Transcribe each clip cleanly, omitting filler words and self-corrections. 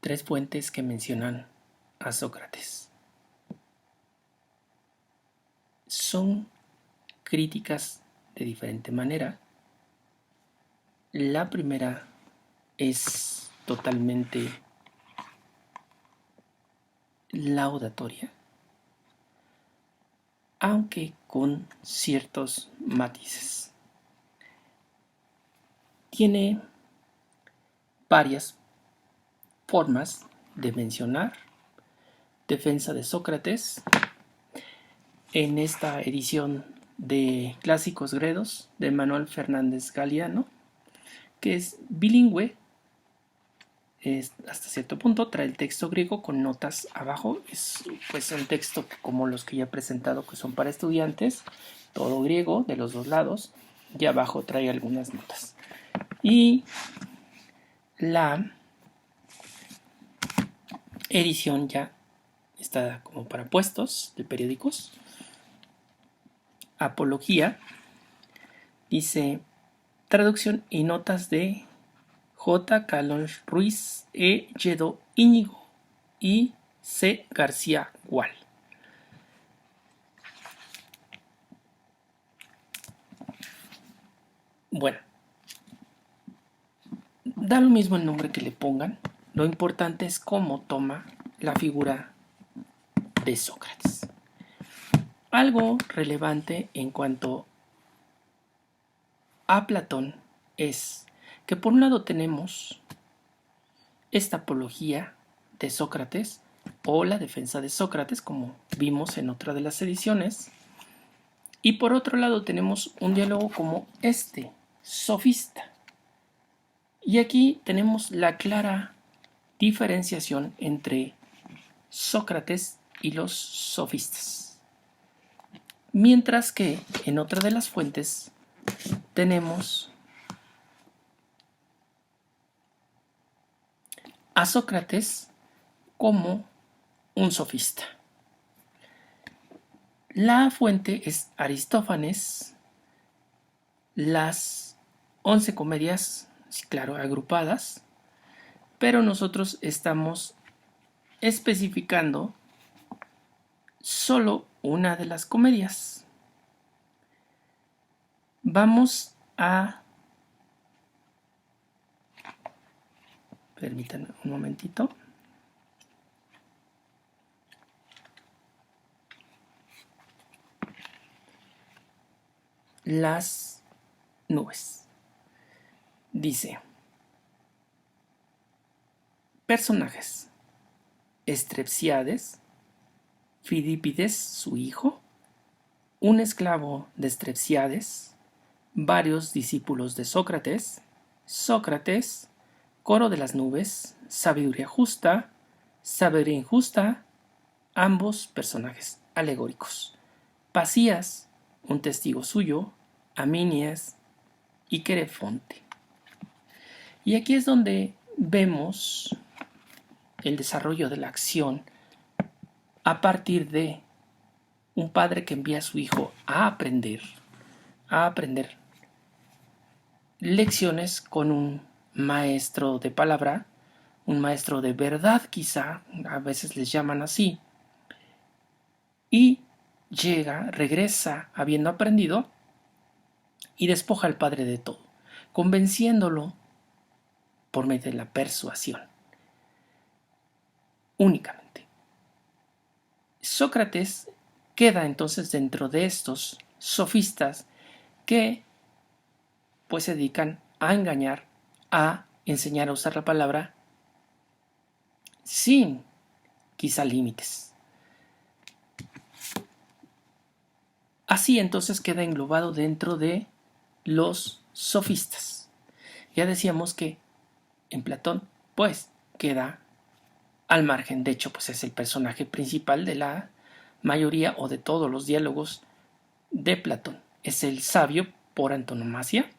tres fuentes que mencionan a Sócrates. Son críticas de diferente manera. La primera es totalmente laudatoria, aunque con ciertos matices. Tiene varias formas de mencionar defensa de Sócrates. En esta edición de Clásicos Gredos de Manuel Fernández Galiano, que es bilingüe, hasta cierto punto trae el texto griego con notas abajo. Es pues un texto que, como los que ya he presentado, que son para estudiantes, todo griego de los dos lados, y abajo trae algunas notas. Y la edición ya está como para puestos de periódicos. Apología, dice traducción y notas de J. Calón Ruiz, E. Lledó Íñigo y C. García Gual. Bueno, da lo mismo el nombre que le pongan, lo importante es cómo toma la figura de Sócrates. Algo relevante en cuanto a Platón es que por un lado tenemos esta apología de Sócrates o la defensa de Sócrates, como vimos en otra de las ediciones, y por otro lado tenemos un diálogo como este, sofista. Y aquí tenemos la clara diferenciación entre Sócrates y los sofistas. Mientras que en otra de las fuentes tenemos a Sócrates como un sofista. La fuente es Aristófanes, las 11 comedias, claro, agrupadas, pero nosotros estamos especificando solo una de las comedias. Vamos a... Permítanme un momentito. Las nubes. Dice: personajes: Estrepsiades, Fidípides, su hijo, un esclavo de Estrepsiades, varios discípulos de Sócrates, Sócrates, coro de las nubes, sabiduría justa, sabiduría injusta, ambos personajes alegóricos. Pasías, un testigo suyo, Aminias y Querefonte. Y aquí es donde vemos el desarrollo de la acción a partir de un padre que envía a su hijo a aprender lecciones con un maestro de palabra, un maestro de verdad quizá, a veces les llaman así, y regresa habiendo aprendido y despoja al padre de todo, convenciéndolo por medio de la persuasión únicamente. Sócrates queda entonces dentro de estos sofistas que pues se dedican a engañar, a enseñar a usar la palabra sin quizá límites. Así entonces queda englobado dentro de los sofistas. Ya decíamos que en Platón pues queda al margen, de hecho pues es el personaje principal de la mayoría o de todos los diálogos de Platón. Es el sabio por antonomasia.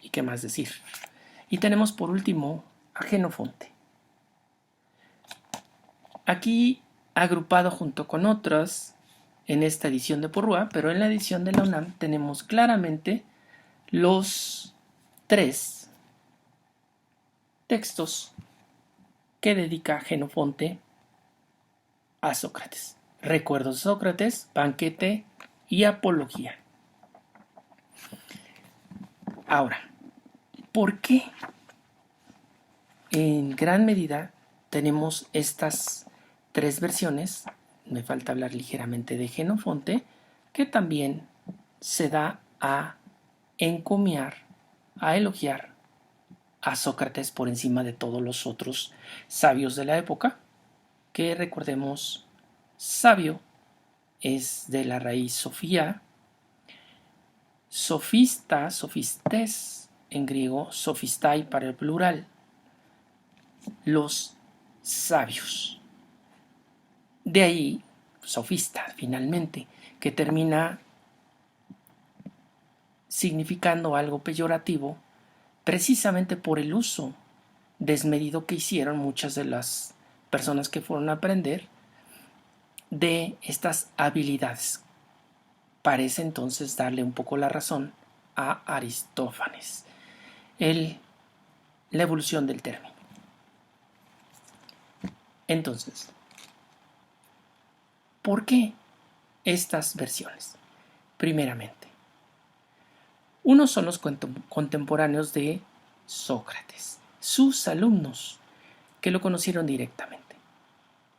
¿Y qué más decir? Y tenemos por último a Jenofonte. Aquí agrupado junto con otras en esta edición de Porrúa, pero en la edición de la UNAM tenemos claramente los tres textos que dedica Jenofonte a Sócrates. Recuerdos de Sócrates, banquete y apología. Ahora, ¿por qué en gran medida tenemos estas tres versiones? Me falta hablar ligeramente de Jenofonte, que también se da a encomiar, a elogiar a Sócrates por encima de todos los otros sabios de la época, que recordemos, sabio es de la raíz sofía, sofista, sofistes en griego, sofistai para el plural, los sabios. De ahí, sofista, finalmente, que termina significando algo peyorativo precisamente por el uso desmedido que hicieron muchas de las personas que fueron a aprender de estas habilidades. Parece entonces darle un poco la razón a Aristófanes. La evolución del término. Entonces, ¿por qué estas versiones? Primeramente, unos son los contemporáneos de Sócrates, sus alumnos, que lo conocieron directamente,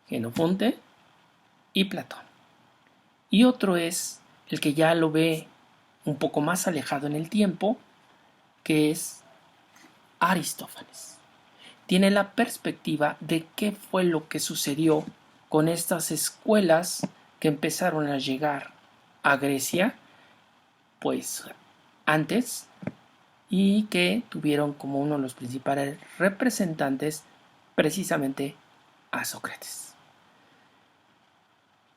Jenofonte y Platón. Y otro es el que ya lo ve un poco más alejado en el tiempo, que es Aristófanes. Tiene la perspectiva de qué fue lo que sucedió con estas escuelas que empezaron a llegar a Grecia, pues antes, y que tuvieron como uno de los principales representantes precisamente a Sócrates.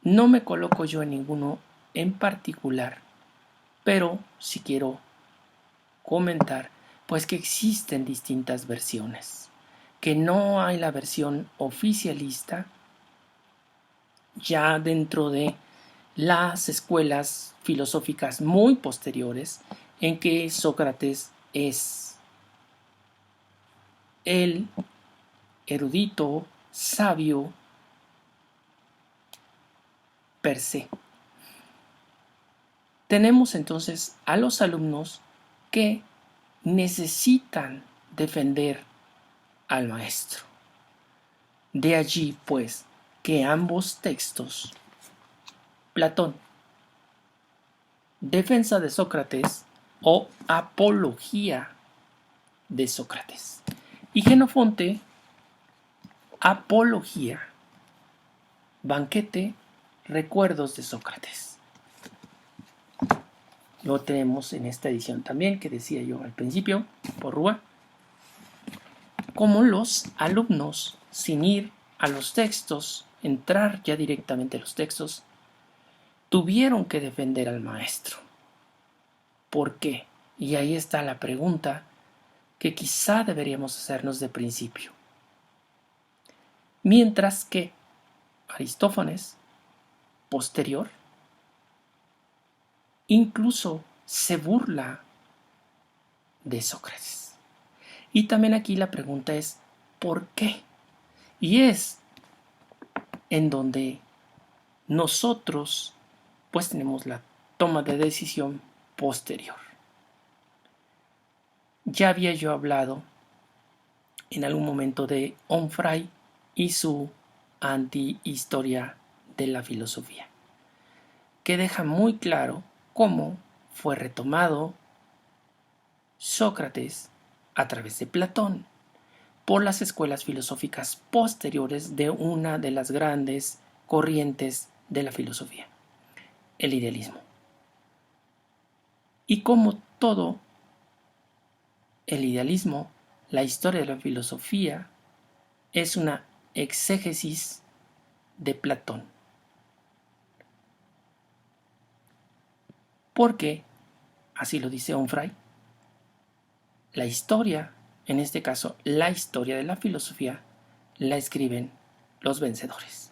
No me coloco yo en ninguno en particular, pero sí quiero comentar pues que existen distintas versiones, que no hay la versión oficialista ya dentro de las escuelas filosóficas muy posteriores en que Sócrates es el erudito, sabio per se. Tenemos entonces a los alumnos que necesitan defender al maestro. De allí, pues, que ambos textos, Platón, defensa de Sócrates o apología de Sócrates, y Jenofonte, apología, banquete, recuerdos de Sócrates. Lo tenemos en esta edición también, que decía yo al principio, por Rúa, como los alumnos, sin ir a los textos, entrar ya directamente a los textos, tuvieron que defender al maestro. ¿Por qué? Y ahí está la pregunta que quizá deberíamos hacernos de principio. Mientras que Aristófanes, posterior, incluso se burla de Sócrates. Y también aquí la pregunta es, ¿por qué? Y es en donde nosotros pues tenemos la toma de decisión posterior. Ya había yo hablado en algún momento de Onfray y su antihistoria de la filosofía, que deja muy claro cómo fue retomado Sócrates a través de Platón por las escuelas filosóficas posteriores de una de las grandes corrientes de la filosofía, el idealismo. Y como todo el idealismo, la historia de la filosofía es una exégesis de Platón. Porque, así lo dice Onfray, la historia, en este caso la historia de la filosofía, la escriben los vencedores.